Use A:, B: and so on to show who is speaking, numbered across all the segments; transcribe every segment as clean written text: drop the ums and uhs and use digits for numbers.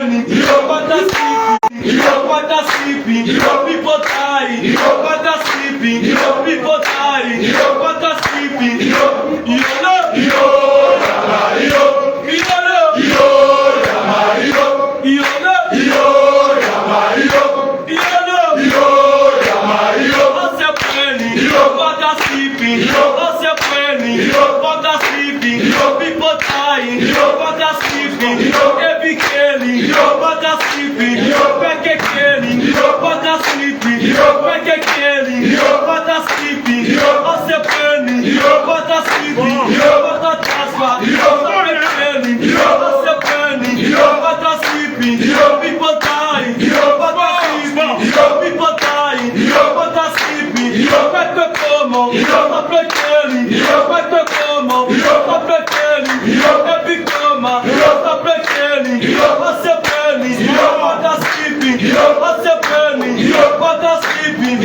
A: burning, water sleeping, water sleeping, people dying, water sleeping, people dying, water sleeping, people dying, water sleeping, every killing, water sleeping, back killing, water sleeping, back killing, water sleeping, also burning, water sleeping, water transfer, water killing, also burning, water sleeping, people dying, water sleeping, people dying, water sleeping, back the coma, water killing, back the coma, water killing, every coma, water killing, also burning, water sleeping, also burning, water sleeping,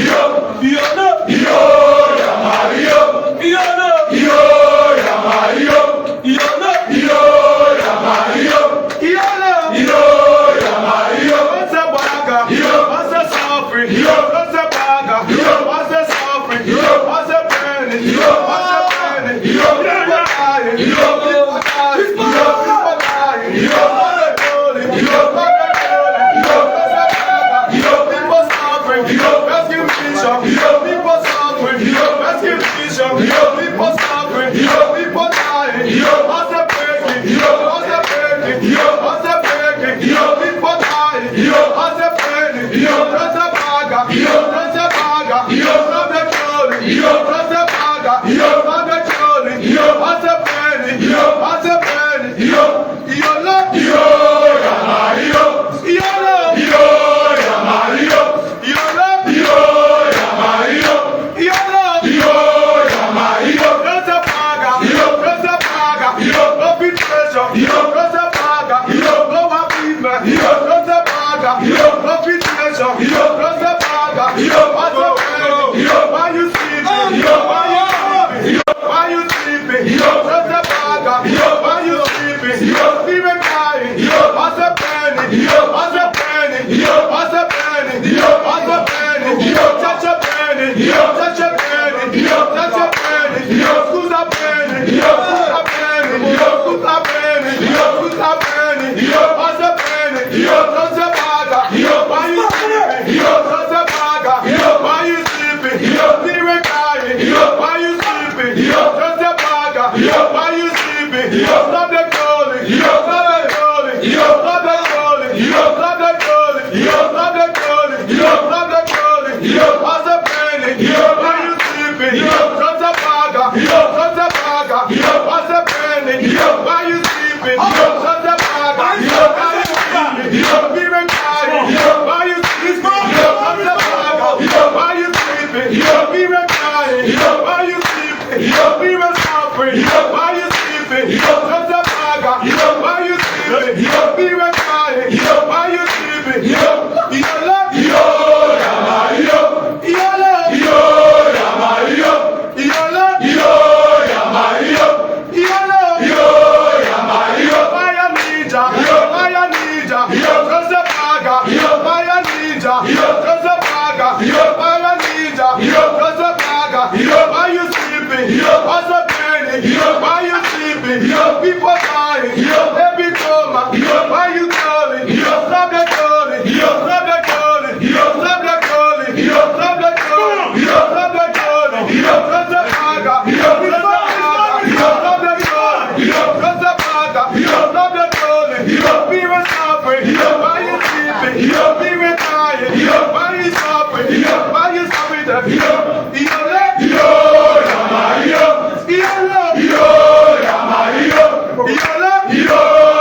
B: Yo!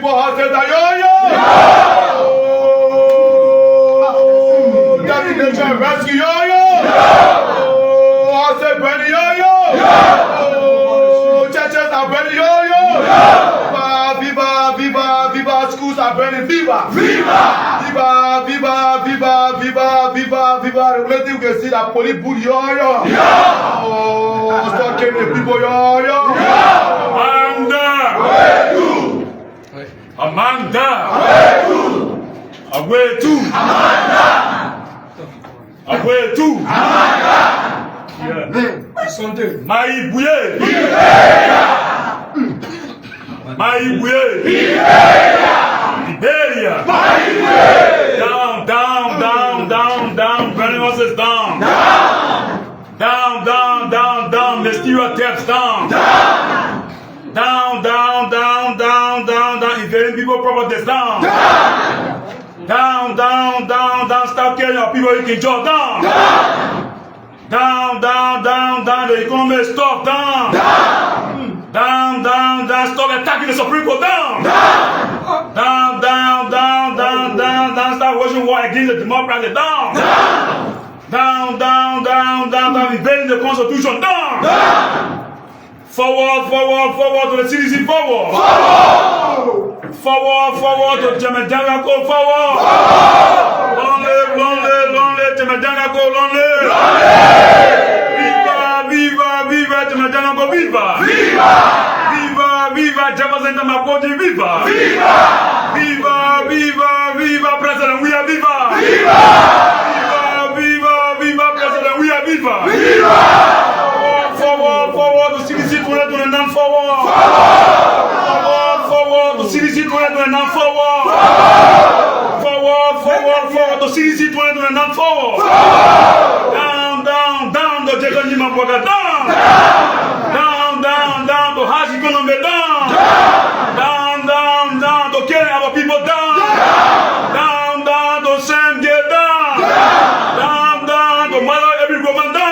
B: people houses are yo-yo. Oh, Destination Rescue yo-yo. Oh, houses burning yo-yo. Oh, churches are burning yo-yo. Viva, viva, viva, schools are burning. Viva, viva, viva, viva, viva, viva, viva, viva. Relative, you can see that police bully yo-yo. Oh, start killing the people yo-yo.
A: Amanda, away too.
C: Sunday.
A: Maïbouye, Liberia, down, burning houses down, the stereotypes down, invading people properties down, stop killing our people, you can jump down, the economy is stop down, stop attacking the Supreme Court down, stop waging war against the democracy down, invading the Constitution down. Forward to the CDC, forward to Janga Kowo, forward. Long live Janga Kowo, long live. Viva Janga Kowo, viva Jefferson Makoji, viva President, we are viva. Viva President, we are viva. Forward to CDC 2029, forward to CDC 2029, forward to CDC 2029, forward. Down to Jacob Boakai, down to harsh economy, down to killing our people, down to Sam Gay, down to murder every woman, down.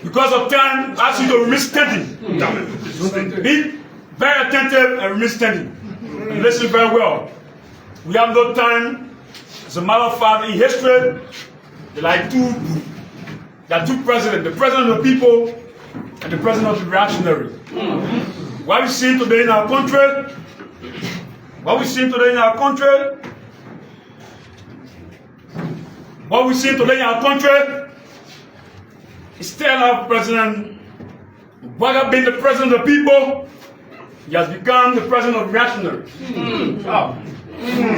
A: Because of time, I ask you to remain standing. Be very attentive and remain standing. And listen very well. We have no time. As a matter of fact, in history, there are two presidents: the president of the people and the president of the reactionary. What we see today in our country, instead of President Boakai being the president of the people, he has become the president of the reactionary.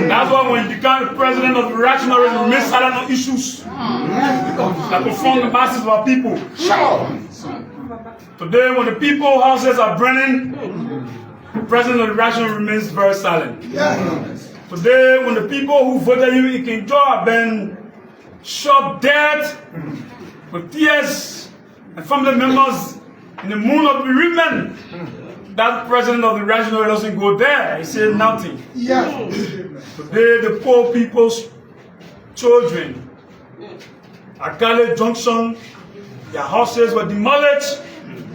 A: That's why when you become the president of the reactionary, you remain silent on issues that confront the masses of our people. Today, when the people houses are burning, the president of the reactionary remains very silent. Today, when the people who voted you in King George have been shot dead, with tears and family members in the moon of bereavement, that president of the reactionary doesn't go there. He says nothing. Today, the poor people's children at Gale Junction, their houses were demolished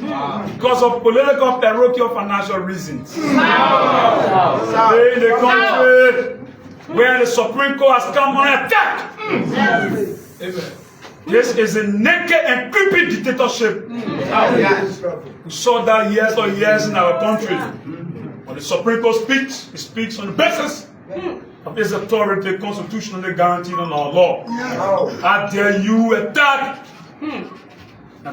A: because of political, parochial, financial reasons. Today, in the country where the Supreme Court has come on attack, this is a naked and creepy dictatorship. We saw that years in our country. When the Supreme Court speaks, it speaks on the basis of its authority constitutionally guaranteed on our law. How dare you attack and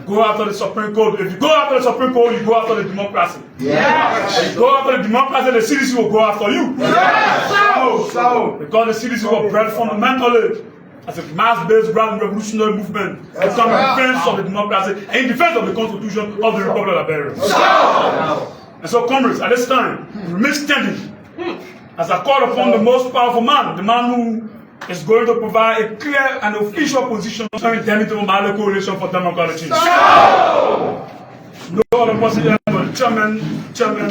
A: go after the Supreme Court? If you go after the Supreme Court, you go after the democracy. If you go after the democracy, the CDC will go after you. Because the CDC was bred fundamentally as a mass-based grand revolutionary movement to come in defense of the democracy and in defense of the Constitution of the Republic of Liberia. And so, comrades, at this time, remain standing as I call upon the most powerful man, the man who is going to provide a clear and official position concerning the Mali Coalition for Democratic Change. No other person but Chairman.
C: Janga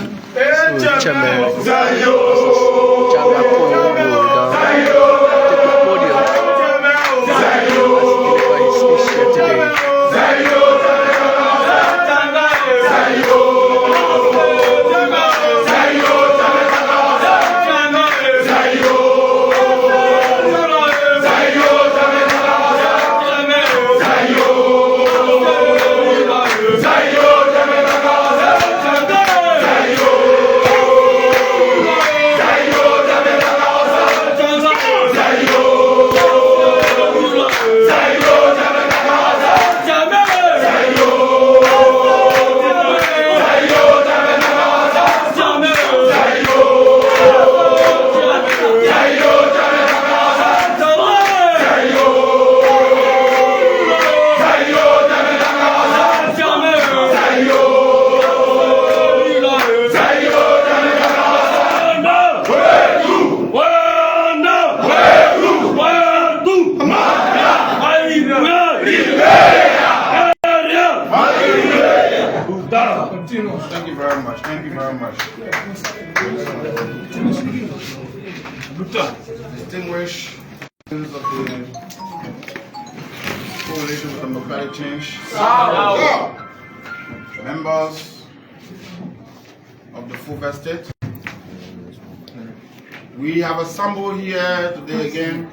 B: Thank you very much. Thank you very much. Distinguished members of the Coalition for Democratic Change, members of the Full State, we have assembled here today again,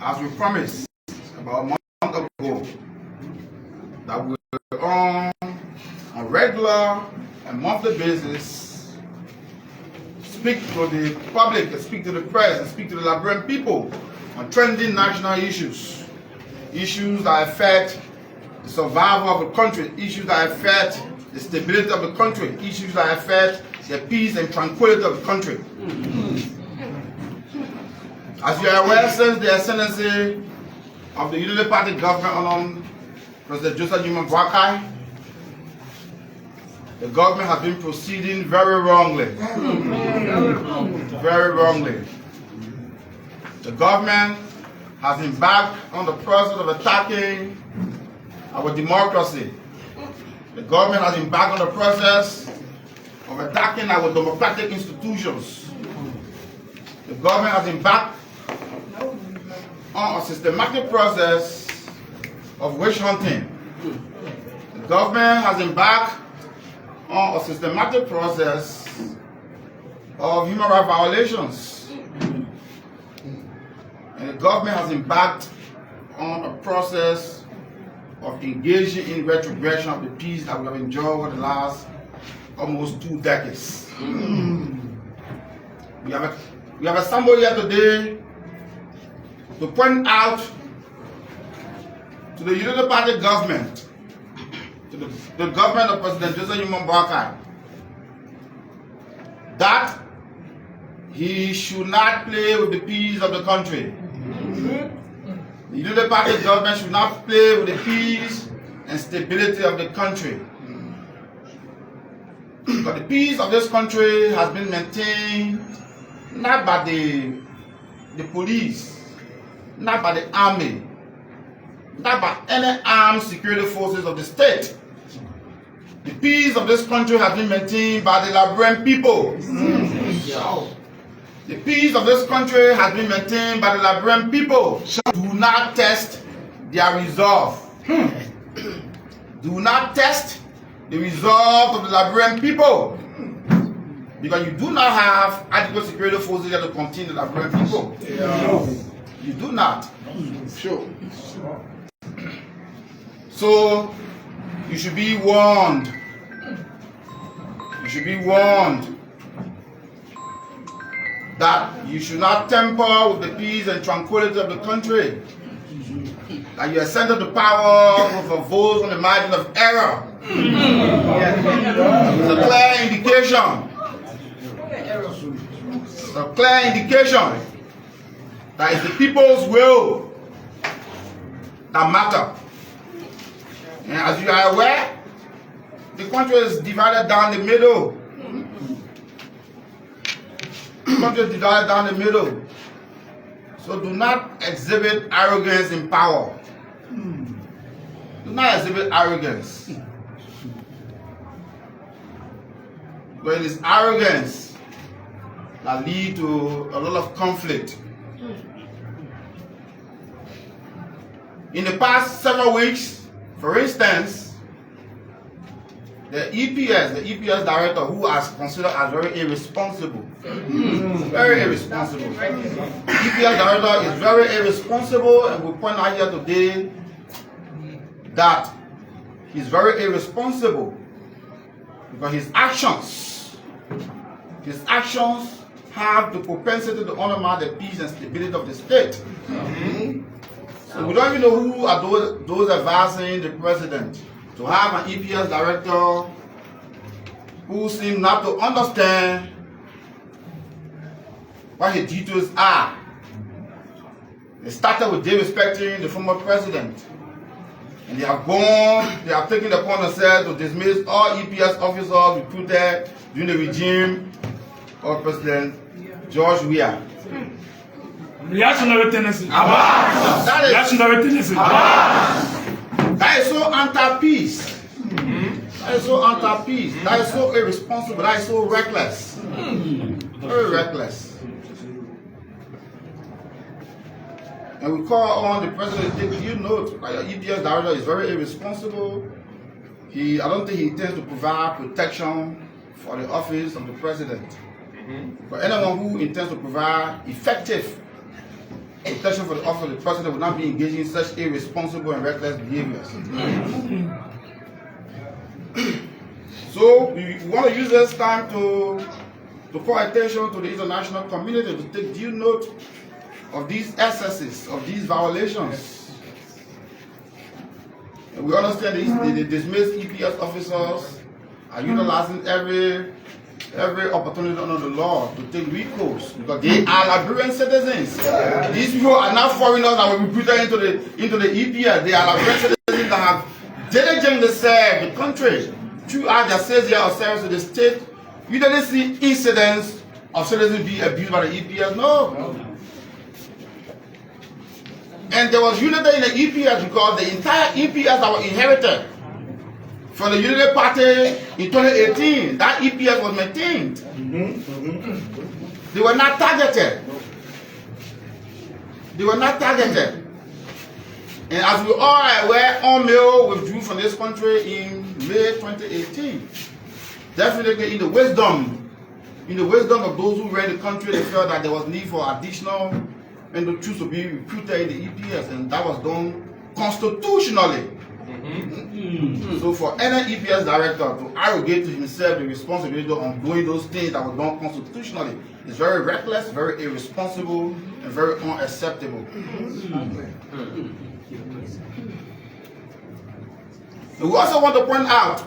B: as we promised about a month ago, that we will on a regular and monthly basis speak to the public, speak to the press, and speak to the Liberian people on trending national issues, issues that affect the survival of the country, issues that affect the stability of the country, issues that affect the peace and tranquility of the country. As you are aware, since the ascendancy of the Unity Party government on President Joseph Boakai, the government has been proceeding very wrongly. Very wrongly. The government has embarked on the process of attacking our democracy. The government has embarked on the process of attacking our democratic institutions. The government has embarked on a systematic process of witch hunting. The government has embarked on a systematic process of human rights violations. And the government has embarked on a process of engaging in retrogression of the peace that we have enjoyed over the last almost 2 decades. We have assembled here today to point out to the Unity Party government, to the government of President Joseph Boakai, that he should not play with the peace of the country. The Unity Party government should not play with the peace and stability of the country. But the peace of this country has been maintained not by the police, not by the army, not by any armed security forces of the state. The peace of this country has been maintained by the Liberian people. The peace of this country has been maintained by the Liberian people. Do not test their resolve. Do not test the resolve of the Liberian people, because you do not have adequate security forces here to contain the Liberian people. You do not. Sure. So you should be warned. You should be warned that you should not tamper with the peace and tranquility of the country. That you ascended to power with a vote on the margin of error. It's a clear indication. It's a clear indication that it's the people's will that matter. And as you are aware, the country is divided down the middle. country is divided down the middle. So do not exhibit arrogance in power. Do not exhibit arrogance. But it is arrogance that lead to a lot of conflict. In the past several weeks, for instance, the EPS director, who is considered as very irresponsible, very irresponsible. EPS director is very irresponsible, and we point out here today that he's very irresponsible because his actions have the propensity to undermine the peace and stability of the state. So we don't even know who are those advising the president to have an EPS director who seem not to understand what his duties are. They started with disrespecting the former president. And they have taken it upon themselves to dismiss all EPS officers recruited during the regime of President George Weah.
A: Reactionary tendency.
B: That is so anti-peace. That is so anti-peace. That is so irresponsible. That is so reckless. Very reckless. And we call on the president to take due note that your EPS director is very irresponsible. I don't think he intends to provide protection for the office of the president. But anyone who intends to provide effective protection for the office of the president will not be engaging in such irresponsible and reckless behaviors. So we want to use this time to call attention to the international community to take due note of these excesses, of these violations. And we understand the dismissed EPS officers are utilizing every opportunity under the law to take recourse because they are Liberian citizens. These people are not foreigners that were recruited into the EPS. They are Liberian citizens that have diligently served the country throughout their 6 years of service to the state. You didn't see incidents of citizens being abused by the EPS. No. And there was unity in the EPS because the entire EPS that was inherited from the Unity Party in 2018, that EPS was maintained. They were not targeted. They were not targeted. And as we all are aware, Omeo withdrew from this country in May 2018. Definitely in the wisdom of those who ran the country, they felt that there was need for additional and the troops to be recruited in the EPS, and that was done constitutionally. So for any EPS director to arrogate to himself the responsibility of doing those things that were done constitutionally is very reckless, very irresponsible, and very unacceptable. And we also want to point out,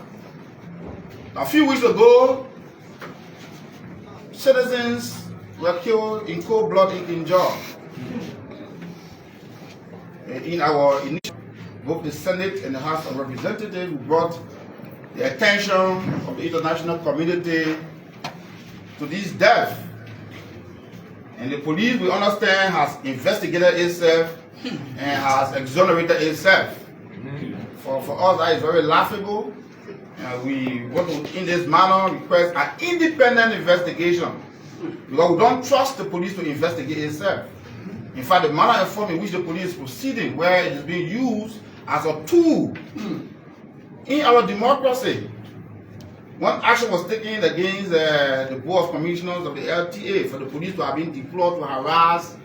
B: a few weeks ago, citizens were killed in cold blood in Kinjal. In our initial, both the Senate and the House of Representatives brought the attention of the international community to this death. And the police, we understand, has investigated itself and has exonerated itself. For us, that is very laughable. We want to, in this manner, request an independent investigation because we don't trust the police to investigate itself. In fact, the manner and form in which the police is proceeding, where it is being used as a tool in our democracy. One action was taken against the Board of Commissioners of the LTA for the police to have been deployed to harass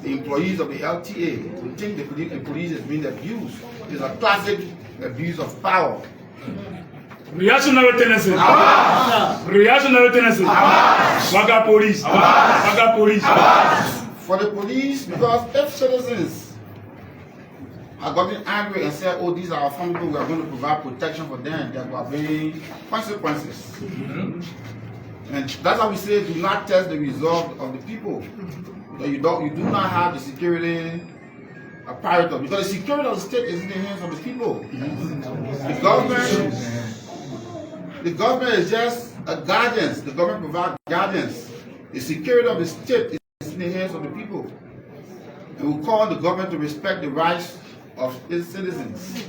B: the employees of the LTA. We think the police is being abused. It's a classic abuse of power.
A: Reactionary tendency. Reactionary tendency. Waka police. Waka police.
B: For the police, because if citizens are getting angry and say, oh, these are our family, we are going to provide protection for them, there will be consequences. And that's why we say do not test the resolve of the people. You do not have the security apparatus, because the security of the state is in the hands of the people. The government is just guardians. The government provides guardians. The security of the state is in the hands of the people. And we call on the government to respect the rights of its citizens.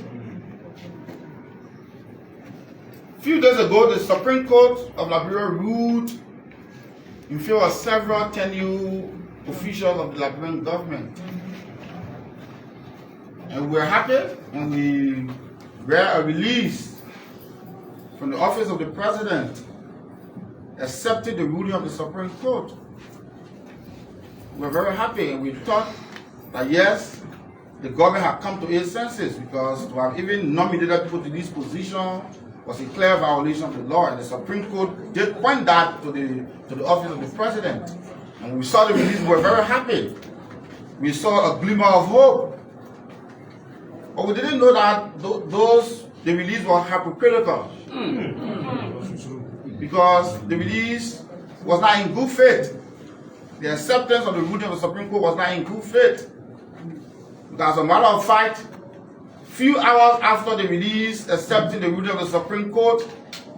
B: A few days ago, the Supreme Court of Liberia ruled in favor of several tenured officials of the Liberian government. And we were happy when we read a release from the office of the president accepting the ruling of the Supreme Court. We were very happy, and we thought that yes, the government had come to its senses, because to have even nominated people to this position was a clear violation of the law, and the Supreme Court did point that to the office of the president. And when we saw the release, we were very happy. We saw a glimmer of hope. But we didn't know that the release was hypocritical. Because the release was not in good faith. The acceptance of the ruling of the Supreme Court was not in good faith. Because as a matter of fact, few hours after the release accepting the ruling of the Supreme Court,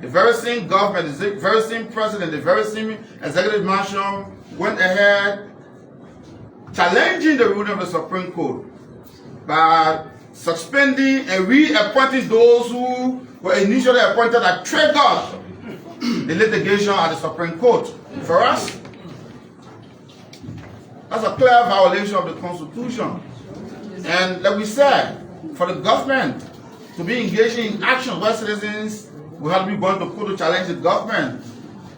B: the very same government, the very same president, the very same executive mansion went ahead challenging the ruling of the Supreme Court by suspending and reappointing those who were initially appointed that triggered the litigation at the Supreme Court. For us, that's a clear violation of the Constitution. And like we said, for the government to be engaging in action where citizens will have to be going to court to challenge the government,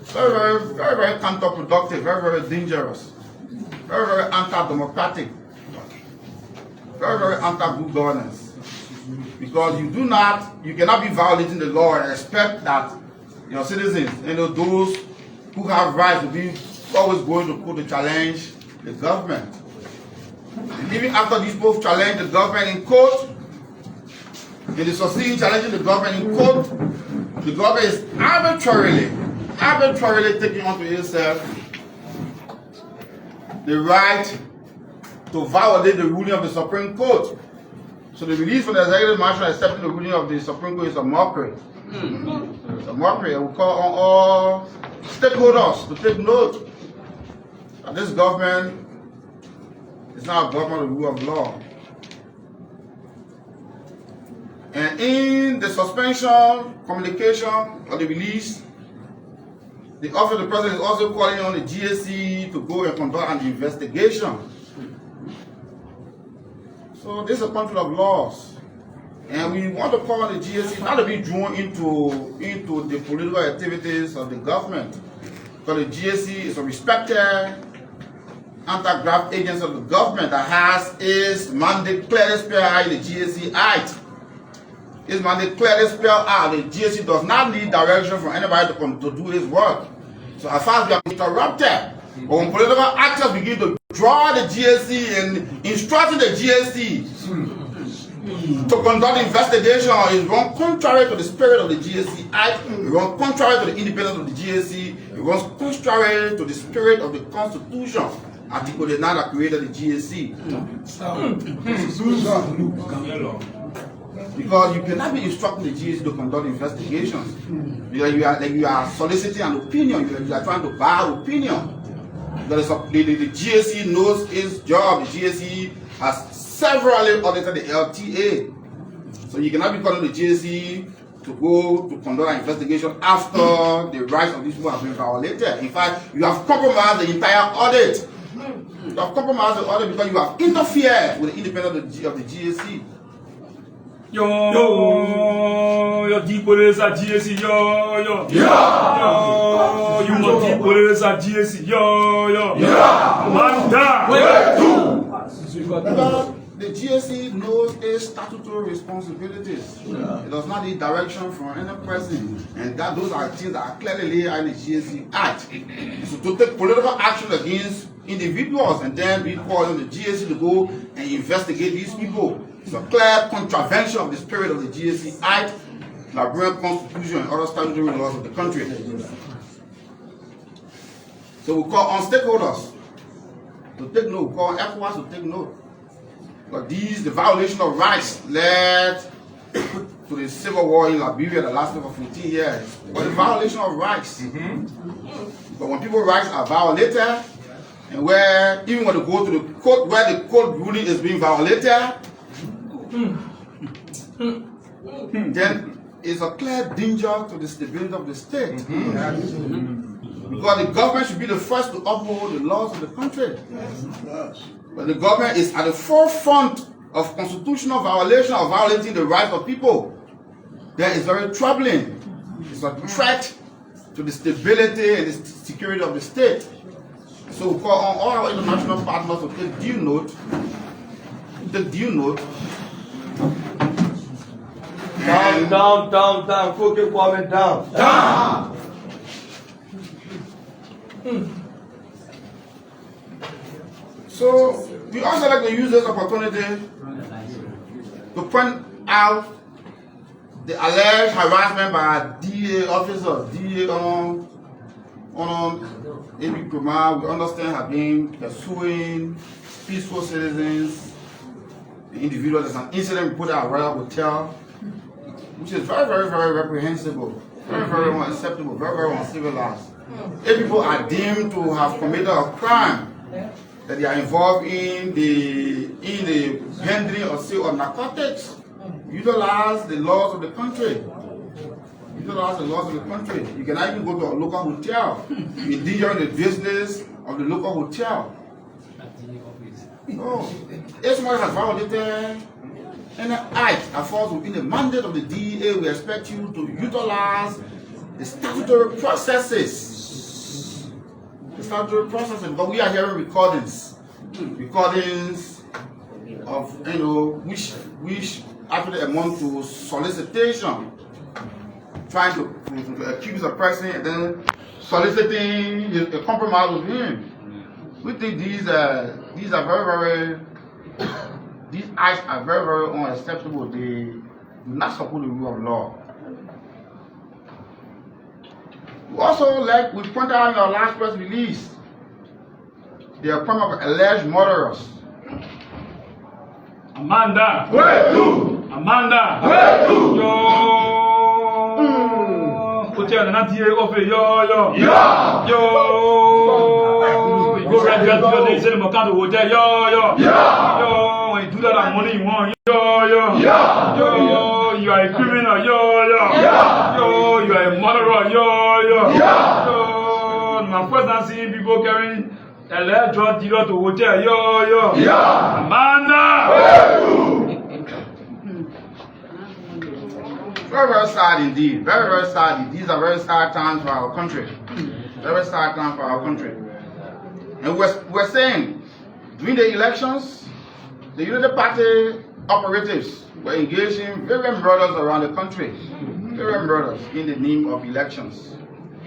B: very, very, very, very counterproductive, very, very dangerous, very, very anti-democratic, very, very anti-good governance. Because you cannot be violating the law and expect that your citizens, those who have rights to be always going to court to challenge the government. And even after these people challenge the government in court, and they succeed in challenging the government in court, the government is arbitrarily taking onto itself the right to violate the ruling of the Supreme Court. So the release from the executive mansion accepting the ruling of the Supreme Court is a mockery. It's a mockery, and we call on all stakeholders to take note that this government is not a government of the rule of law. And in the suspension, communication, or the release, the office of the president is also calling on the GSC to go and conduct an investigation. So this is a country of laws. And we want to call on the GSC not to be drawn into the political activities of the government. Because the GSC is a respected anti-graft agency of the government that has its mandate clearly spelled out in the GSC Act. Its mandate clearly spelled out. The GSC does not need direction from anybody to do his work. So as far as we are interrupted, or when political actors begin to draw the GSC and instructing the GSC to conduct investigation, is run contrary to the spirit of the GSC Act, it runs contrary to the independence of the GSC, it runs contrary to the spirit of the Constitution. Article 9 that created the GSC. Because you cannot be instructing the GSC to conduct investigations. Because you are soliciting an opinion, you are trying to buy opinion. Because the GSC knows its job. The GSC has severally audited the LTA. So you cannot be calling the GSC to go to conduct an investigation after the rights of these people have been violated. In fact, you have compromised the entire audit. You have compromised the audit because you have interfered with the independence of the GSC.
A: Yo, deep police at GSC, yo. You know deep police at GSC, yo. Man down.
B: The GSC knows its statutory responsibilities. It does not need direction from any person. And those are things that are clearly laid out in the GSC Act. So to take political action against individuals and then be called on the GSC to go and investigate these people. It's a clear contravention of the spirit of the GSC Act, Liberian Constitution, and other statutory laws of the country. So we call on stakeholders to take note. We call on ECOWAS to take note. But the violation of rights led
C: to the civil war in Liberia that lasted for 15 years was a violation of rights. But when people's rights are violated, and where even when they go to the court where the court ruling is being violated, then it's a clear danger to the stability of the state. Because the government should be the first to uphold the laws of the country. But the government is at the forefront of constitutional violation or violating the rights of people. That is very troubling. It's a threat to the stability and the security of the state. So we call on all our international partners to take due note.
B: Down. Focus, Kwame, down.
C: So we also like to use this opportunity to point out the alleged harassment by DA officers, DA on AB Kumar, we understand have been pursuing peaceful citizens, the individual. There's an incident reported at Royal Hotel, which is very, very, very reprehensible, very, very unacceptable, very, very uncivilized. If people are deemed to have committed a crime, that they are involved in the handling or sale of narcotics, utilize the laws of the country. Utilize the laws of the country. You can even go to a local hotel, endanger the business of the local hotel. No. If someone has violated any act that falls within the mandate of the DEA, we expect you to utilize the statutory processes. The statutory processes, but we are hearing recordings of which actually amount to solicitation, trying to accuse a person and then soliciting a compromise with him. We think these acts are very, very unacceptable. They do not support the rule of law. We also, like we pointed out in our last press release, the appointment of alleged murderers.
A: Amanda! Amanda! Yo! Hotel na DA office, yo! You go right there to your day, send them a kind of hotel, yo! When you do that money you want, yo! You are a criminal, yo! You are a murderer, yo! My first time seeing people carrying alleged drug dealer to hotel, yo! Amanda!
C: Very, very sad indeed. Very, very sad. These are very sad times for our country. Very sad times for our country. And we're saying, during the elections, the Unity Party operatives were engaging various murders around the country. Various murders in the name of elections.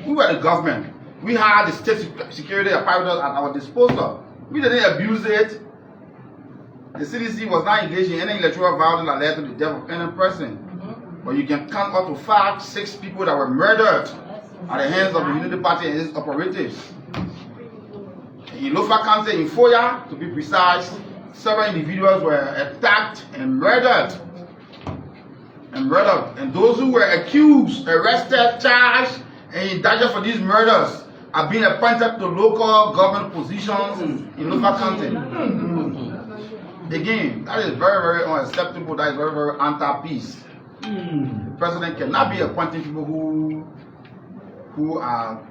C: We were the government. We had the state security apparatus at our disposal. We didn't abuse it. The CDC was not engaged in any electoral violence that led to the death of any person. But you can count up to 5, 6 people that were murdered at the hands of the Unity Party and its operatives. In Lofa County, in Foya, to be precise, several individuals were attacked and murdered. And those who were accused, arrested, charged, and indicted for these murders are being appointed to local government positions in Lofa County. Again, that is very, very unacceptable. That is very, very anti-peace. The president cannot be appointing people who are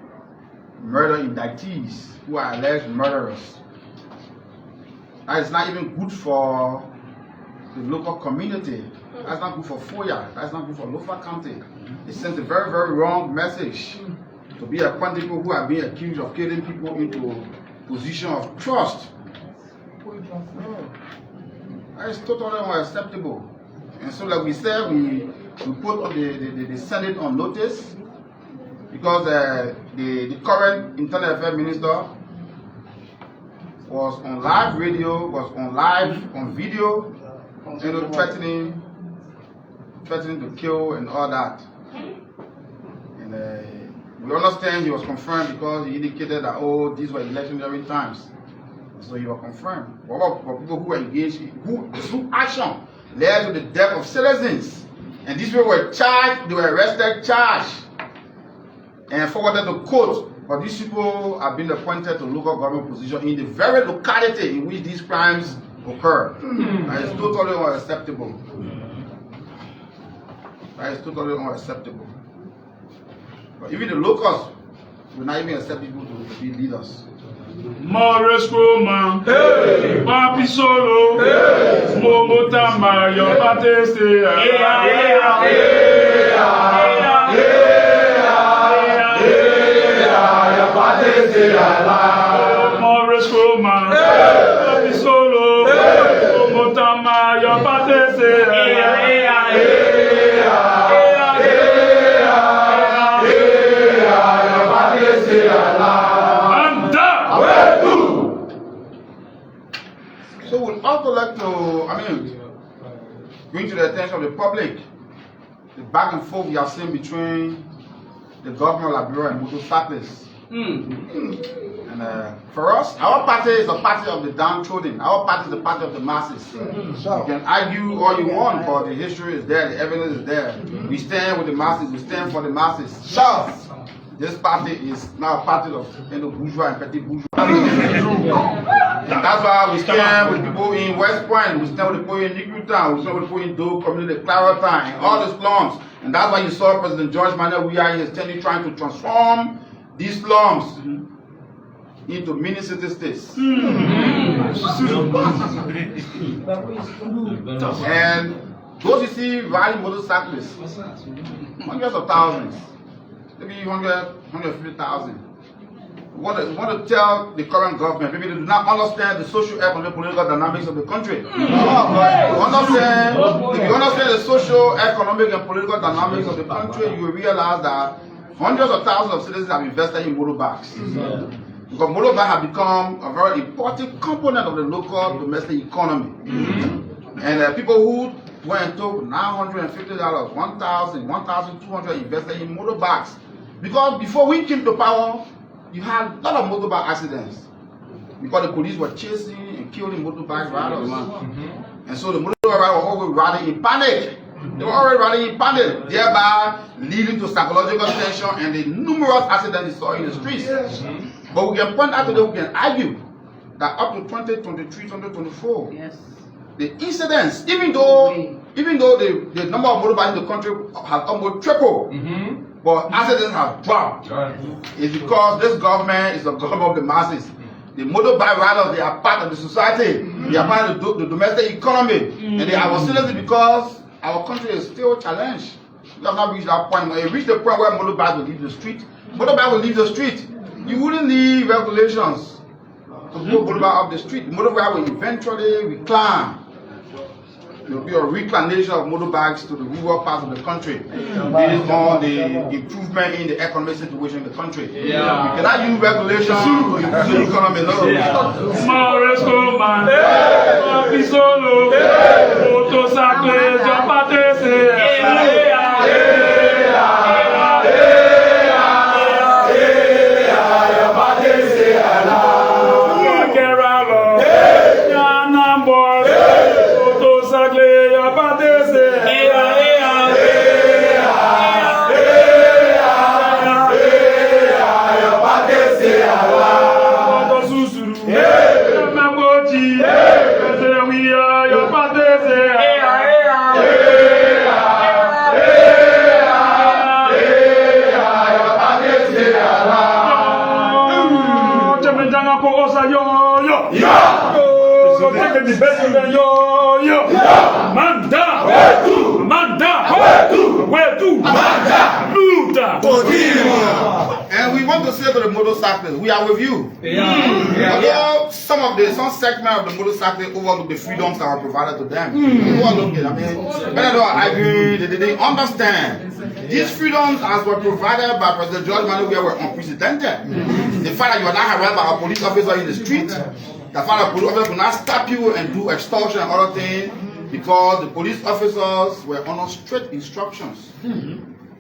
C: murder indictees, who are alleged murderers. That is not even good for the local community. That's not good for Foya. That's not good for Lofa County. It sends a very, very wrong message to be appointing people who are being accused of killing people into a position of trust. That is totally unacceptable. And so, like we said, we put the Senate on notice because the current Internal Affairs Minister was on live radio, was on video, threatening to kill and all that. And we understand he was confirmed because he indicated that, oh, these were electionary times. So he was confirmed. What about people who were engaged, whose action led to the death of citizens And these people were charged, they were arrested, charged, and forwarded to court. But these people have been appointed to local government position in the very locality in which these crimes occur. That is totally unacceptable. That is totally unacceptable. But even the locals will not even accept people to be leaders.
A: Morris Roman, Papi Solo, Momo Mario Batiste, Morris Roman, Papi Solo, Momo Mario Batiste,
C: So we'd also like to, bring to the attention of the public the back and forth we have seen between the government of Liberia and motorcyclists. And for us, our party is a party of the downtrodden. Our party is the party of the masses. You can argue all you want, but the history is there, the evidence is there. We stand with the masses, we stand for the masses. This party is now a party of bourgeois and petty bourgeois. And that's why we stand with people in West Point, we stand with people in Newtown, we stand with people in Doe Community, Clarentine, all the slums. And that's why you saw President George Manuel Weah in his tenure trying to transform these slums into mini city states. And those you see riding motorcyclists, hundreds of thousands, maybe 150,000. We want to tell the current government, maybe they do not understand the social, economic, political dynamics of the country. If you understand the social, economic, and political dynamics of the country, you will realize that hundreds of thousands of citizens have invested in motorbikes. Because motorbikes have become a very important component of the local domestic economy. And people who went to $950, $1,000, $1,200 invested in motorbikes. Because before we came to power, you had a lot of motorbike accidents. Because the police were chasing and killing motorbike riders. And so the motorbike riders were always riding in panic. They were already riding in panic, thereby leading to psychological tension and the numerous accidents you saw in the streets. But we can point out today, we can argue that up to 2023, 2024, the incidents, even though the number of motorbikes in the country has almost tripled, but accidents have dropped. It's because this government is the government of the masses. The motorbike riders, they are part of the society. They are part of the domestic economy. And they are hostility because our country is still challenged. We have not reached that point. When you reach the point where motorbikes will leave the street, motorbike will leave the street. You wouldn't need regulations to put motorbike up the street. Motorbike will eventually recline. There will be a reclination of motorbikes to the rural parts of the country based on the improvement in the economic situation in the country. You cannot use regulations to improve the economy.
A: Janga Kowo, yo. Manda, where to?
C: And we want to say to the motorcyclists, we are with you. Although some segment of the motorcyclists overlook the freedoms that are provided to them. Overlook it. When they don't agree, they understand. These freedoms as were provided by President George Manuel Weah were unprecedented. The fact that you are not harassed by a police officer in the street, the fact that police officers will not stop you and do extortion and other things because the police officers were under strict instructions.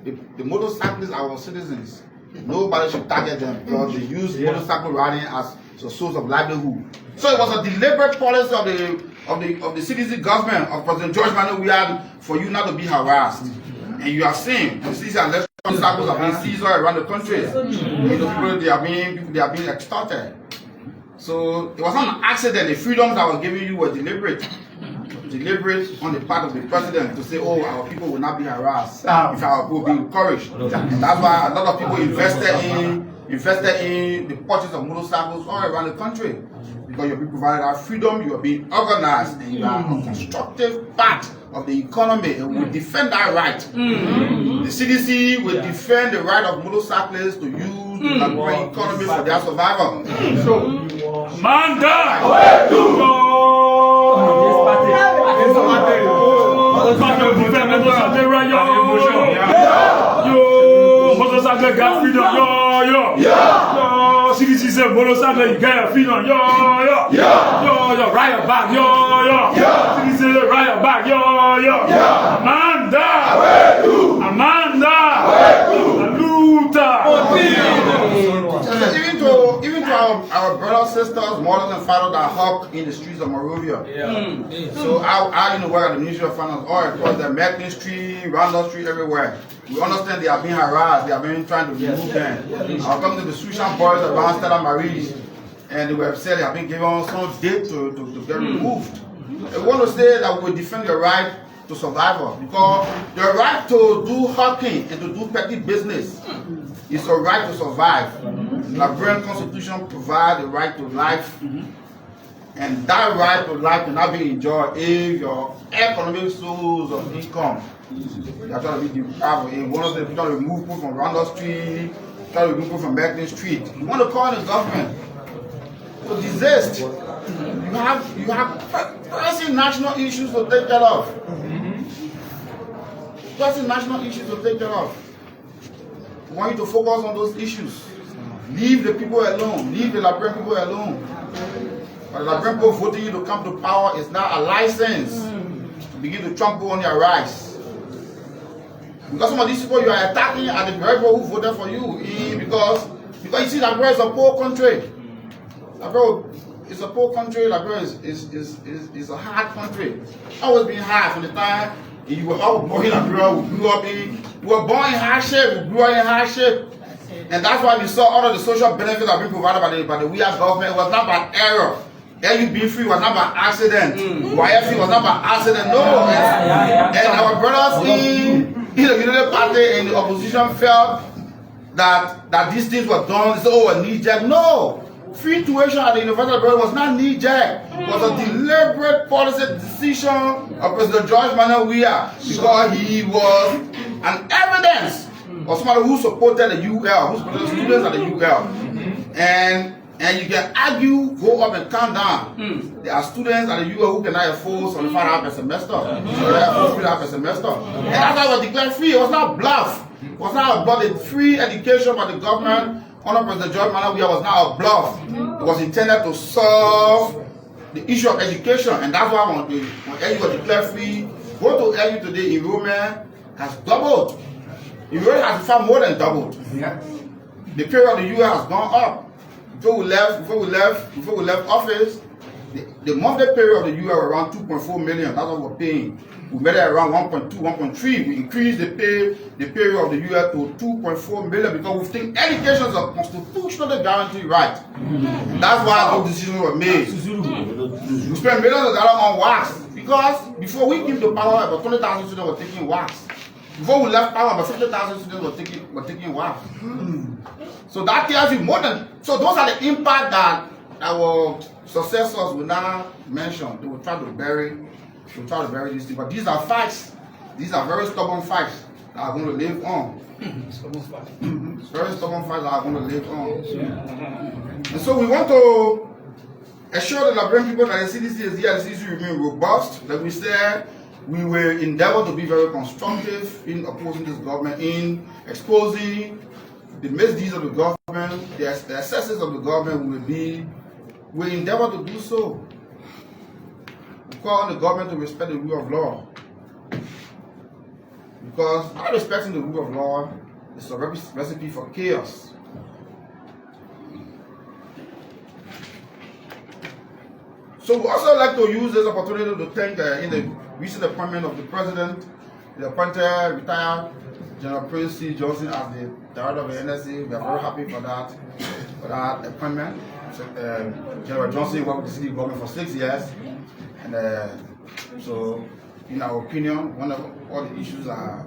C: The motorcyclists are our citizens. Nobody should target them because they use motorcycle riding as a source of livelihood. So it was a deliberate policy of the CDC government of President George Manneh Weah for you not to be harassed. And you are seeing the CDC election cycles are being seized all around the country. You know, people they are being extorted. So it was not an accident. The freedoms I was giving you were deliberate on the part of the president to say, oh, our people will not be harassed if our people will be encouraged. And that's why a lot of people invested in the purchase of motorcycles all around the country. Because you're being provided our freedom, you are being organized, and you are a constructive part of the economy, and we will defend that right. The CDC will defend the right of motorcyclists to use the Liberian economy for their survival.
A: Motorcycle got freedom, CDC said motorcycle you got your freedom, riot back, CDC said riot back, Amanda, Luta.
C: Even to our brothers, sisters, mothers and fathers that hawk in the streets of Monrovia. So I work at the Ministry of Finance all across the Macklin Street, Randall Street, everywhere. We understand they are being harassed, they are being trying to remove them. I was talking to the Sushan boys around Stella Marie, and they were upset they have been given some date to get removed. I want to say that we will defend your right to survival, because the right to do hawking and to do petty business is a right to survive. The Liberian Constitution provides the right to life, and that right to life cannot be enjoyed if your economic source of income they are trying to be deprived. One of them trying to remove people from Randall Street, trying to remove people from Macklin Street. You want to call the government to desist. You have pressing national issues to take care of. Pressing national issues to take care of. We want you to focus on those issues. Leave the people alone. Leave the Liberian people alone. But the Liberian people voting you to come to power is now a license to begin to trample on your rights. Because some of these people you are attacking are the very people who voted for you. Because you see Liberia is a poor country. Liberia is a poor country. Liberia is a hard country. Always been hard from the time you were all born in Liberia. We were born in hardship. We grew up in hardship. And that's why we saw all of the social benefits that have been provided by the Weah government. It was not by error. LUB free was not by accident. YFC was not by accident. No. And our brothers in the Unity Party and the opposition felt that these things were done. They said, oh, a knee-jerk. No. Free tuition at the University of Liberia was not knee-jerk. It was a deliberate policy decision of President George Manneh Weah, because he was an evidence of somebody who supported the UL, who supported the students at the UL. And you can argue, go up and come down. There are students at the UL who cannot afford $75 per semester. $3 per semester. And that's why it was declared free. It was not bluff. It was not about the free education by the government under President George Manneh Weah was not a bluff. It was intended to solve the issue of education. And that's why when LU was declared free, go to LU today, enrollment has doubled. Enrollment has in fact more than doubled. The period of the UL has gone up. Before we left office, the monthly period of the UL were around 2.4 million. That's what we're paying. We made it around 1.2, 1.3. We increased the period of the UL to 2.4 million because we think education is a constitutionally guaranteed right. That's why those decisions were made. We spent millions of dollars on wax because before we came to power, about 20,000 students were taking wax. Before we left power, about 50,000 students were taking wax. So that tells you more than. So those are the impact that our successors will now mention. They will try to bury these things. But these are facts. These are very stubborn facts that are going to live on. Very stubborn facts that are going to live on. And so we want to assure the Liberian people that the CDC is here, the CDC will remain robust. Like we said, we will endeavor to be very constructive in opposing this government, in exposing the misdeeds of the government, the excesses of the government. We'll endeavor to do so. We call on the government to respect the rule of law. Because not respecting the rule of law is a recipe for chaos. So we also like to use this opportunity to thank in the recent appointment of the president, the appointed retired General Prince C. Johnson as the director of the NSA. We are very happy for that appointment. So, General Johnson worked with the city government for 6 years, and so in our opinion, one of all the issues are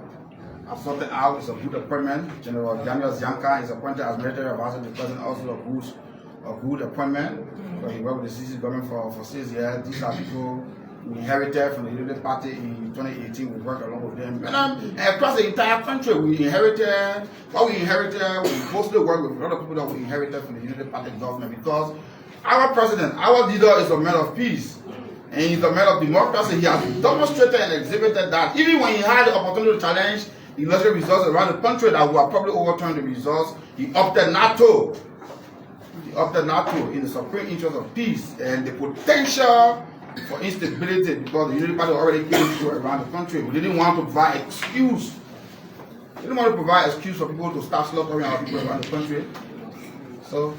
C: sorted out. It's a good appointment. General Janga is appointed as military advisor to the president, also a good appointment. So he worked with the CDC government for 6 years. These are people we inherited from the Liberia Party in 2018. We worked along with them. And across the entire country, we inherited, we mostly work with a lot of people that we inherited from the Liberia Party government, because our president, our leader is a man of peace. And he's a man of democracy. He has demonstrated and exhibited that. Even when he had the opportunity to challenge the election results around the country that would have probably overturned the results, he opted not to. He opted not to, in the supreme interest of peace and the potential for instability, because the Unity Party already came through around the country. We didn't want to provide excuse. We didn't want to provide excuse for people to start slaughtering our people around the country. So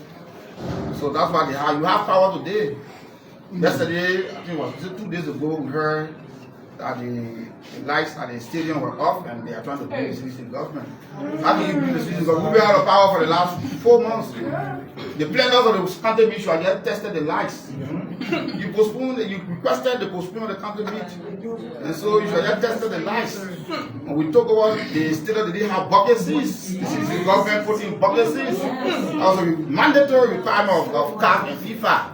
C: that's why you have power today. Yesterday, I think it was 2 days ago, we heard that the lights at the stadium were off and they are trying to blame the CDC government. How can you blame the CDC government? We've been out of power for the last 4 months. The planners of the county meet should have tested the lights. You requested the postponement of the county meet. And so you should have tested the lights. When we talk about the state they didn't have bucket seats. The CDC government put in bucket seats. That was a mandatory requirement of CAF and FIFA.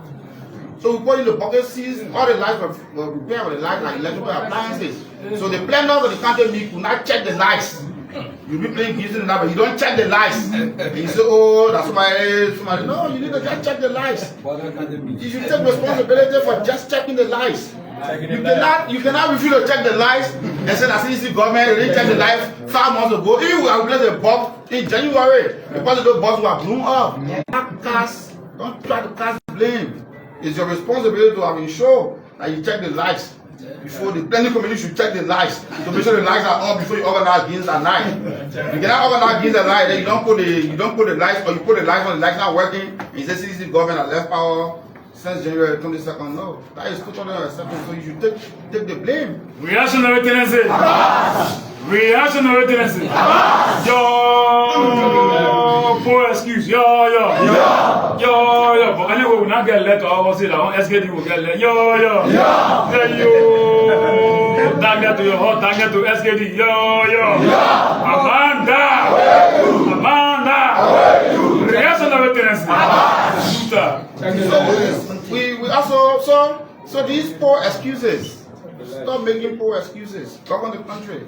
C: So we put in the bucket seats, all the lights were repaired with the lights like electrical appliances. So the planners of the county meet could not check the lights. You be playing games in that, but you don't check the lights. And you say, oh, that's somebody. No, you need to just check the lights. You should take responsibility for just checking the lights. You cannot refuse to check the lights and say that CDC government didn't check the lights 5 months ago. Even we have replaced the bulb in January because those bulbs were blown up. Don't try to cast blame. It's your responsibility to have ensured that you check the lights before the planning committee should check the lights to make sure the lights are on before you organize games at night. You cannot organize games at night, then you don't put the lights, or you put the lights on, the lights not working, and you say CDC government has left power since January 22nd. No, that is totally unacceptable. So you should take the blame.
A: Reactionary tendency. Reactionary tendency. Yo, poor excuse. Yo. But anyway, we not get let. I will say that one SKD will get let. Yo. Hey yo. Thank to your heart. Thank to SKD. Yo. Amanda. Reactionary tendency.
C: So we also so these poor excuses. Stop making poor excuses. Govern the country.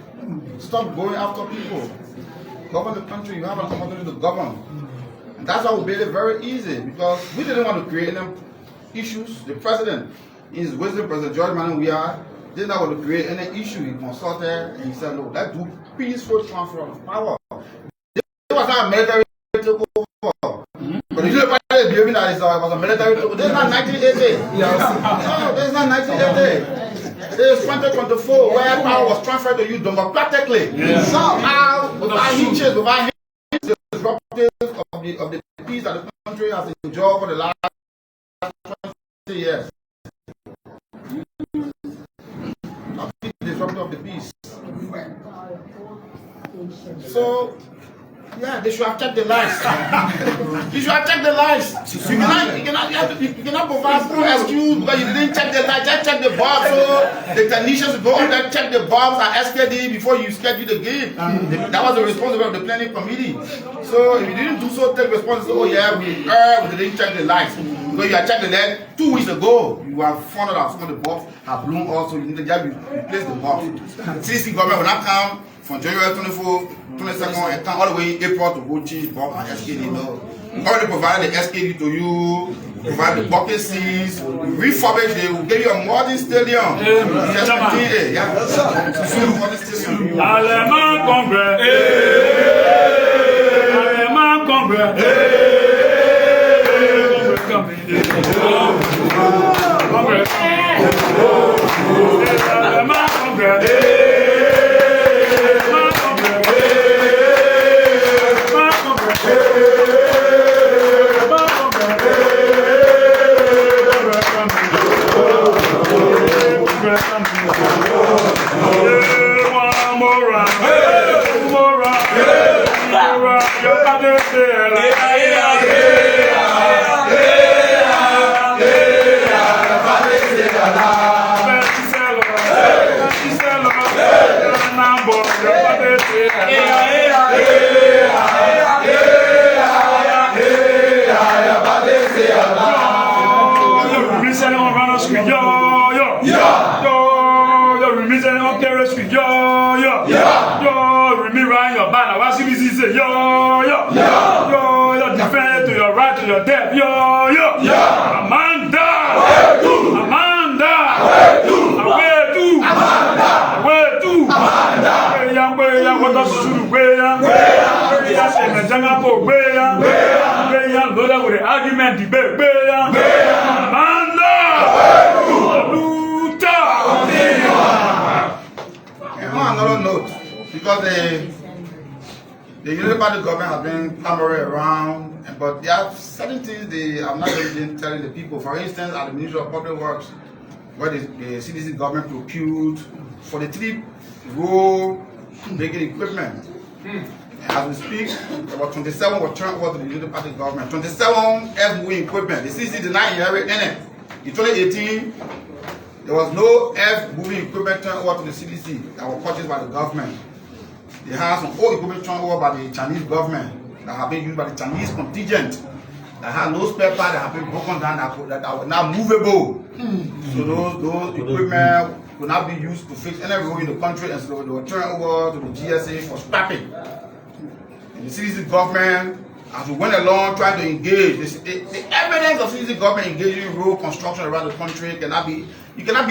C: Stop going after people. Govern the country. You have an opportunity to govern. And that's why we made it very easy, because we didn't want to create any issues. The president, in his wisdom, President George Manuel Weah, did not want to create any issue. He consulted and he said, "Look, let's do peaceful transfer of power." It was not a military takeover. But the Unity Party is believing that it was a military takeover. This is not 1980. No, this is not 1980. This is 2024, where power was transferred to you democratically. Somehow, without hitches, disruptive of the peace that the country has enjoyed for the last 20 years. Not disruptive of the peace. So, yeah, they should have checked the lights. You should have checked the lights. You cannot provide full excuse because you didn't check the lights. Just check the bulbs. So the technicians go on there, check the bulbs at SKD before you schedule the game. That was the responsibility of the planning committee. So if you didn't do so, take responsibility. Oh yeah, we didn't check the lights. Because you had checked the light 2 weeks ago. You have found out some of the bulbs have blown also. You need to just replace the bulbs. CDC government will not come from January 24th, 22nd, and come all the way in April to go change bulb and SKD. No. We already provided the SKD to you, provide the bucket seats, refurbish it, we'll give you a modern stadium.
A: Allemand Congress. Allemand Congress. Congress. Defend to your right to your death, Amanda, Janga Kowo, with the argument debate, Amanda,
C: On another note, because the United Party government has been clamoring around, but there are certain things they have not been telling the people. For instance, at the Ministry of Public Works, where the CDC government procured 43 road making equipment. As we speak, about 27 were turned over to the United Party government. 27 earth-moving equipment. The CDC did not inherit any. In 2018, there was no earth-moving equipment turned over to the CDC that were purchased by the government. They had some old equipment turned over by the Chinese government that have been used by the Chinese contingent that had no spare part, that have been broken down, that were now movable. So those equipment could not be used to fix any road in the country, and so they were turned over to the GSA for scrapping. And the CDC government, as we went along trying to engage, the evidence of CDC government engaging in road construction around the country cannot be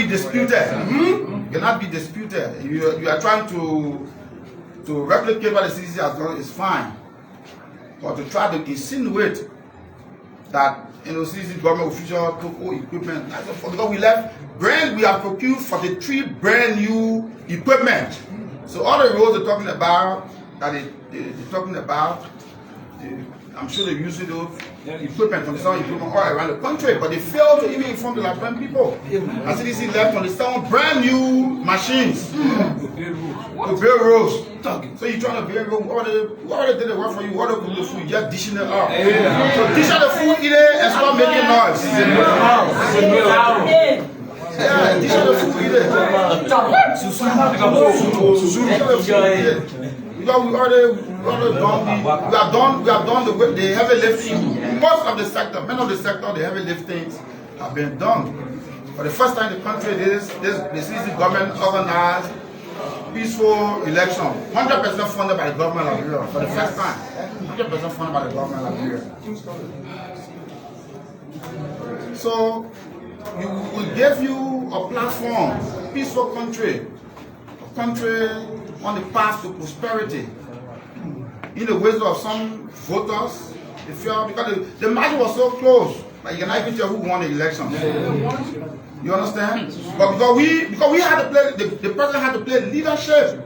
C: disputed. It cannot be disputed. You are trying to replicate what the CDC has done is fine, but to try to insinuate that CDC government official took all equipment, because we have procured 43 brand new equipment. So all the roads they're talking about, I'm sure they're using those equipment from the sound equipment all around the country, but they failed to even inform the Liberian people. And CDC left on the sound brand new machines to build roads. So you're trying to build roads, whoever did the work for you, what they do the food, you're dishing it up. So dish out the food, eat it, and start making noise. Yeah, dish out the food, eat it. Because we have done the heavy lifting. Most of the sector, many of the sector, the heavy liftings have been done. For the first time in the country, the CDC government organized peaceful election, 100% funded by the government of Liberia. For the first time, 100% funded by the government of Liberia. So, we gave you a platform, a peaceful country, a country on the path to prosperity. In the wisdom of some voters, they feel because the margin was so close, but you cannot even tell who won the election. You understand? But because we had to play, the president had to play leadership.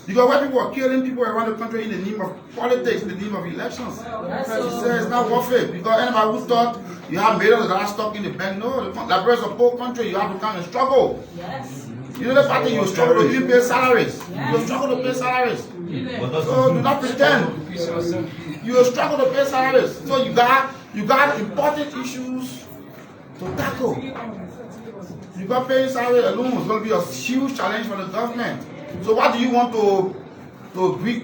C: Because white people are killing people around the country in the name of politics, in the name of elections. He said it's not worth it. Because anybody who thought you have millions of dollars stuck in the bank, no, Liberia is a poor country, you have to come and struggle. Yes. You know the party you struggle to even pay salaries. You struggle to pay salaries. So do not pretend. You struggle to pay salaries. So you got important issues to tackle. You got paying salary alone is going to be a huge challenge for the government. So what do you want to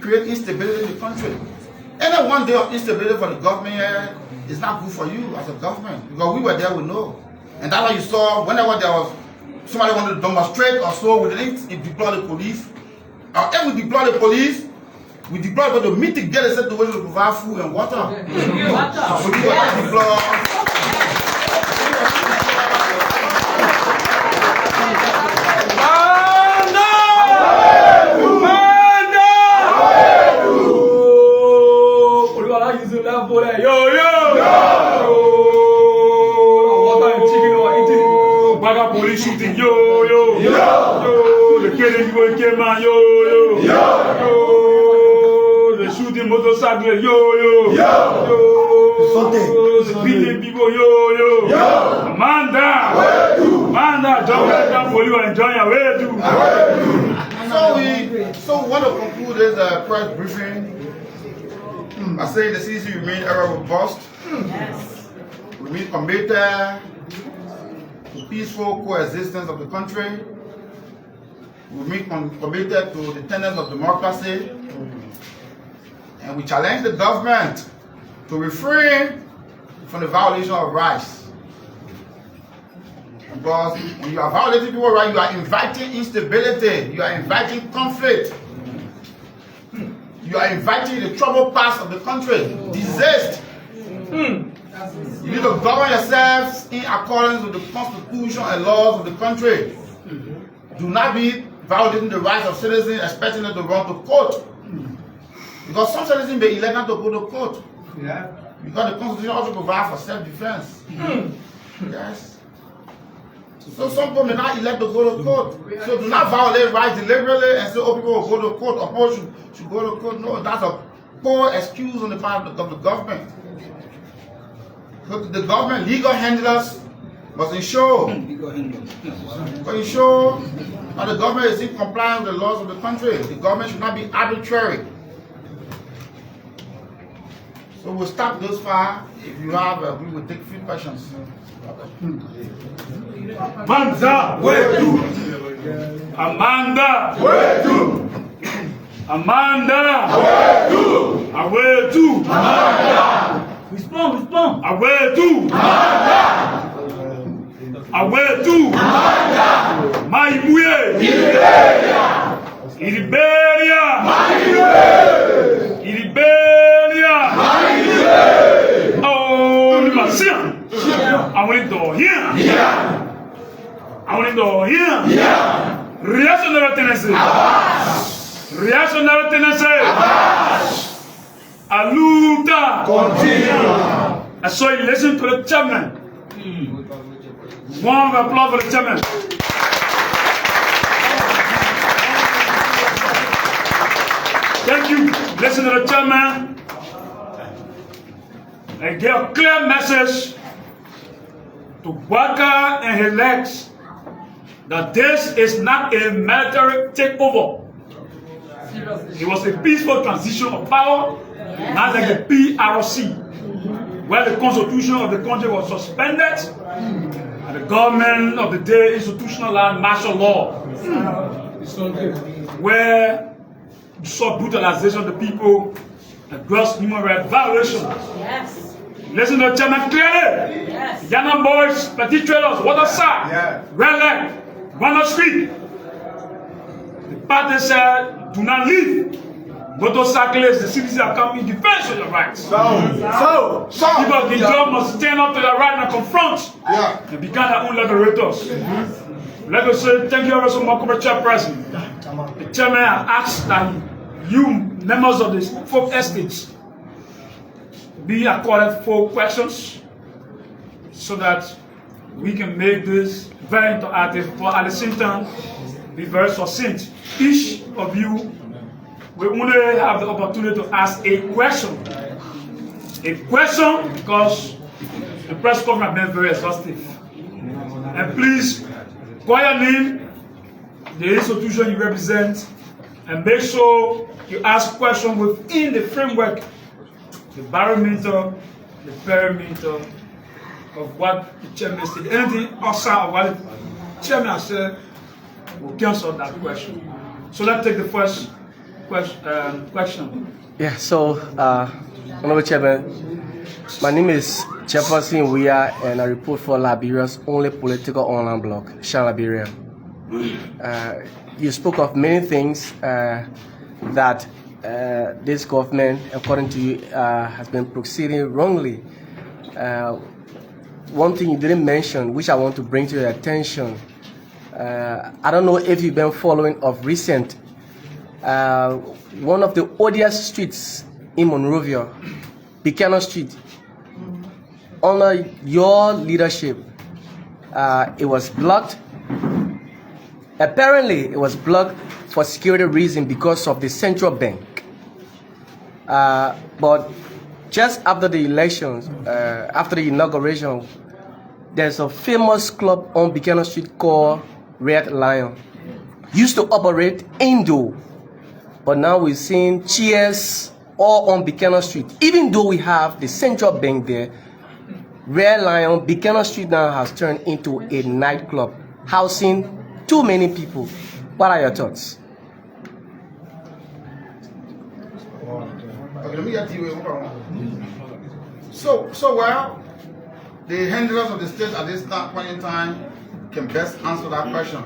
C: create instability in the country? Any one day of instability for the government here is not good for you as a government. Because we were there, we know. And that's why you saw whenever there was somebody wanted to demonstrate or so, we didn't deploy the police. If we deploy the police, we deploy people to mitigate the situation to provide food and water. So we got to deploy.
A: Police shooting, the killing people came on, the shooting motorcycle, the beating people, Amanda, Janga Kowo, enjoy your way too.
C: So we want to conclude this press briefing I say the CDC remain ever robust.
D: Yes.
C: We remain committed to peaceful coexistence of the country. We remain committed to the tenets of democracy. And we challenge the government to refrain from the violation of rights. Because when you are violating people's rights, you are inviting instability, you are inviting conflict, you are inviting the troubled parts of the country, disease. You need to govern yourselves in accordance with the constitution and laws of the country. Do not be violating the rights of citizens, expecting them to run to court. Because some citizens may elect not to go to court.
B: Yeah.
C: Because the constitution also provides for self-defense. Yes. So some people may not elect to go to court. So do not violate rights deliberately and say, oh, people will go to court, or people should go to court. No, that's a poor excuse on the part of the government. Because the government, legal handlers, must ensure that the government is in compliance with the laws of the country. The government should not be arbitrary. So we'll stop those far. If you have, we will take a few questions.
A: Amanda, where to? Amanda, where to? Amanda, where to? Where to? Amanda, respond. Where to? Amanda, where to? Amanda, my boy. Liberia, oh, you must see. I want to hear. I want to hear. Reactionary tendency. Reactionary tendency. Aluta. Continue. I saw you listen to the chairman. One applause for the chairman. Thank you. Listen to the chairman and give a clear message to Boakai and his legs that this is not a military takeover. It was a peaceful transition of power, not like the PRC, where the constitution of the country was suspended and the government of the day institutionalized martial law, where you saw brutalization of the people and gross human rights violations.
D: Yes.
A: Listen to the chairman clearly.
D: Yes.
A: Yana boys, petty traders, waterside, red leg, Rwanda Street. The party said, do not leave. Motorcyclists, the citizens are coming in defense of your rights.
B: So.
A: People of the job must stand up to their right and confront and become their own liberators. Let us say thank you very much, Chairperson. The chairman has asked that you, members of the folk estates, be accorded 4 questions so that we can make this very interactive, but at the same time be very succinct. Each of you will only have the opportunity to ask a question. A question, because the press conference has been very exhaustive. And please call your name, the institution you represent, and make sure you ask questions within the framework, the barometer, the perimeter of what the chairman said. Anything outside of what the chairman said will cancel that question. So let's take the first question.
E: Yeah, so, Honorable Chairman, my name is Jefferson Weah, and I report for Liberia's only political online blog, Shine Liberia. You spoke of many things that this government, according to you, has been proceeding wrongly. One thing you didn't mention, which I want to bring to your attention, I don't know if you've been following of recent, one of the odious streets in Monrovia, Buchanan Street, under your leadership, it was blocked. Apparently, it was blocked for security reasons because of the central bank. But just after the elections, after the inauguration, there's a famous club on Buchanan Street called Red Lion. Used to operate indoor, but now we're seeing chairs or on Buchanan Street. Even though we have the central bank there, Red Lion, Buchanan Street now has turned into a nightclub, housing too many people. What are your thoughts?
C: Okay, let me get you. So well, the handlers of the state at this point in time can best answer that question.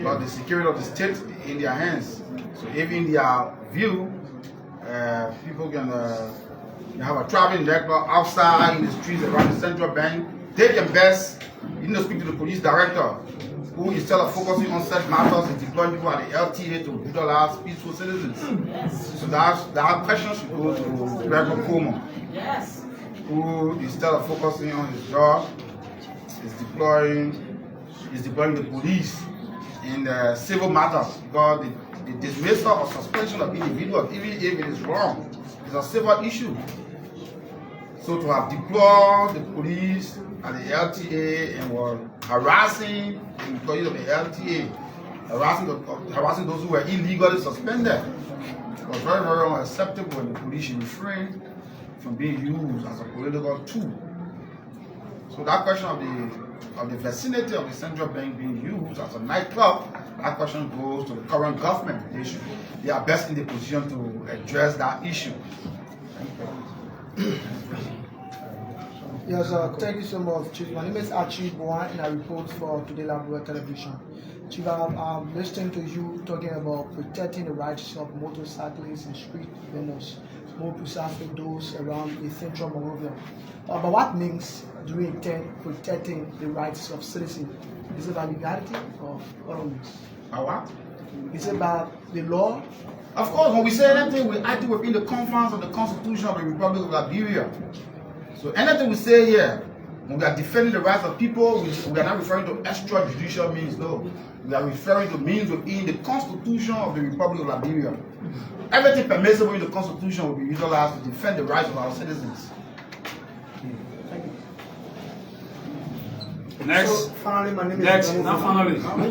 C: But the security of the state in their hands. So if in their view, people can have a traveling director outside in the streets around the central bank, they can best, speak to the police director, who instead of focusing on such matters is deploying people at the LTA to brutalize peaceful citizens.
D: Yes.
C: So that question should go to Janga Kowo,
D: Yes.
C: who instead of focusing on his job is deploying the police in the civil matters, because the dismissal or suspension of individuals, even if it is wrong, is a civil issue. So to have deployed the police at the LTA and were harassing the employees of the LTA, harassing those who were illegally suspended, was very, very unacceptable, and the police should refrain from being used as a political tool. So that question of the vicinity of the central bank being used as a nightclub, that question goes to the current government. They are best in the position to address that issue.
F: Yes, thank you so much, Chief. My name is Archie Boakai, and I report for Today Liberia Television. Chief, I'm listening to you talking about protecting the rights of motorcyclists and street vendors, more precisely those around the central Monrovia. But what means do we intend protecting the rights of citizens? Is it by legality or what means?
C: What?
F: Is it by the law?
C: Of course, when we say anything, we act within the confines of the Constitution of the Republic of Liberia. So anything we say here, when we are defending the rights of people, we are not referring to extrajudicial means, no. We are referring to means within the Constitution of the Republic of Liberia. Everything permissible in the Constitution will be utilized to defend the rights of our citizens.
A: Next.
F: So, finally, my name
A: Next.
F: is
A: Not finally.
G: I'm going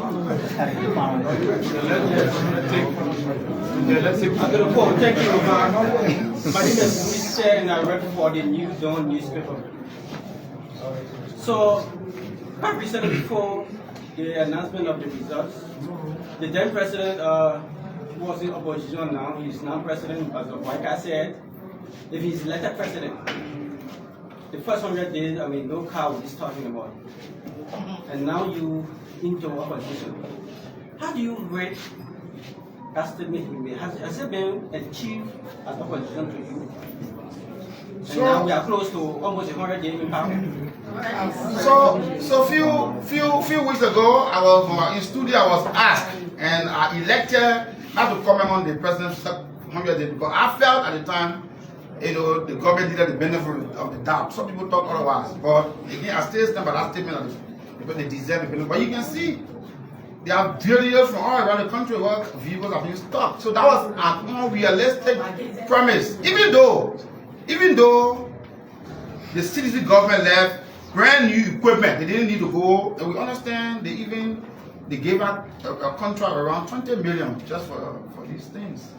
G: to quote, thank you. My name is Mr. and I work for the New Dawn newspaper. So, quite recently before the announcement of the results, the then president, who was in opposition now, he's now president, as Boakai said, if he's elected president, the first 100 days, no cow is talking about. And now you into opposition. How do you rate that statement you made? Has it been achieved as opposition to you? And now we are close to almost 100 days in power.
C: So few weeks ago, I was in studio. I was asked, and I elected not to comment on the president's 100 days because I felt at the time, the government did the benefit of the doubt. Some people thought otherwise, but again, I still stand by that statement. They deserve the benefit. But you can see, there are videos from all around the country where vehicles are being stopped. So that was an unrealistic premise. Even though the CDC government left brand new equipment, they didn't need to go. And we understand they gave out a contract around 20 million just for these things.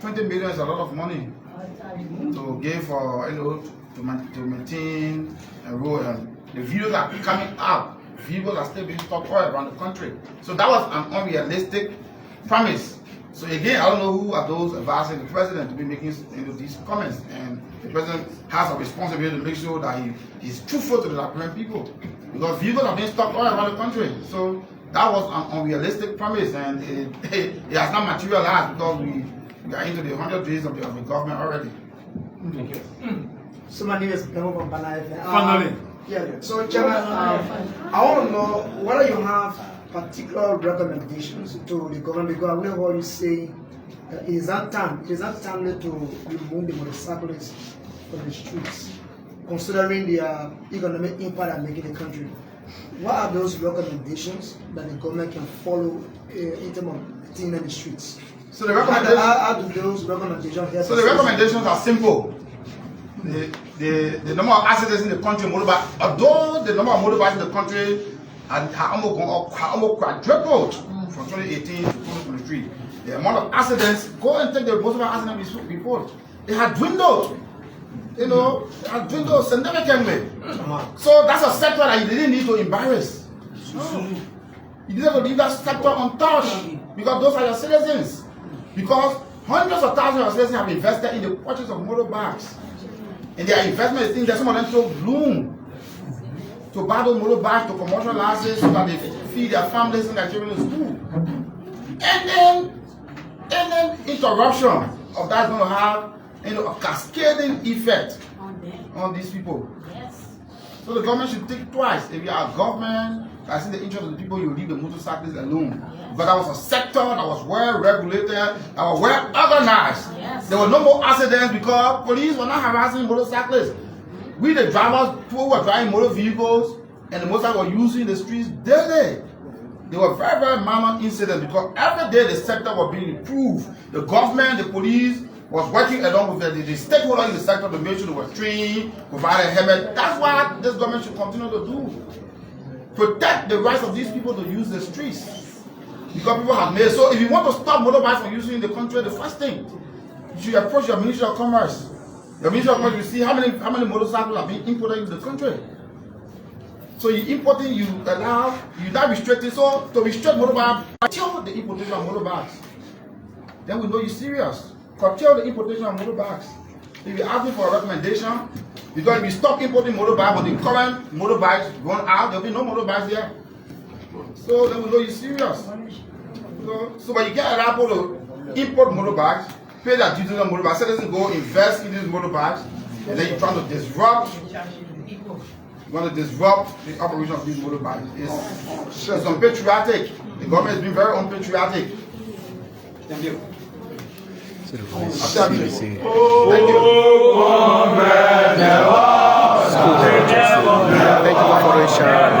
C: 20 million is a lot of money to give for to maintain a road. And the videos are coming out. Vehicles are still being stopped all around the country. So that was an unrealistic promise. So again, I don't know who are those advising the president to be making these comments. And the president has a responsibility to make sure that he's truthful to the Liberian people. Because vehicles are being stopped all around the country. So that was an unrealistic promise, and it has not materialized because we are into the 100 days of the government already.
G: Thank you.
F: So my name is Bemo from Banai.
A: Finally.
F: Yeah. So, Chairman, I want to know whether you have particular recommendations to the government, because I believe what you say is that time to remove the motorcyclists from the streets, considering the economic impact they're making in the country. What are those recommendations that the government can follow in terms of things in the streets?
C: So the recommendations.
F: How do those recommendations help?
C: So the recommendations are simple. The number of accidents in the country, although the number of motorbikes in the country had almost quadrupled from 2018 to 2023, the amount of accidents, go and take the motorbike accident report. it had dwindled. You know, it had dwindled significantly. So that's a sector that you didn't need to embarrass. No. You didn't have to leave that sector untouched because those are your citizens. Because hundreds of thousands of citizens have invested in the purchase of motorbikes. And their investment is in there. Some of them took loan to buy those motorbikes, to commercialize it so that they feed their families and their children in school. And then interruption of that is going to have a cascading effect on these people.
D: Yes.
C: So the government should think twice. If you are a government that's in the interest of the people, you leave the motorcyclists alone.
D: Yes.
C: But that was a sector that was well regulated, that was well organized.
D: Yes.
C: There were no more accidents because police were not harassing motorcyclists. We, the drivers, who were driving motor vehicles and the motorcycles were using the streets daily. There were very, very minor incidents because every day the sector was being improved. The government, the police was working along with the stakeholders in the sector to make sure they were trained, provided helmet. That's what this government should continue to do. Protect the rights of these people to use the streets. Because people have made. So if you want to stop motorbikes from using in the country, the first thing, you should approach your Ministry of Commerce. Your Ministry of Commerce will see how many motorcycles are being imported into the country. So you importing, you allow, you not restricting. So to restrict motorbikes, curtail the importation of motorbikes. Then we know you're serious. Curtail the importation of motorbikes. If you're asking for a recommendation, because if you stop importing motorbikes, when the current motorbikes run out, there'll be no motorbikes here. So then we know you're serious. So when you get allowed to import motorbikes, pay their duties on motorbikes, citizens go invest in these motorbikes, and then you're trying to disrupt. You want to disrupt the operation of these motorbikes. It's unpatriotic. The government has been very unpatriotic.
G: Thank you.
C: Thank you.
E: CDC.
A: Oh,
E: Thank you for following Shara.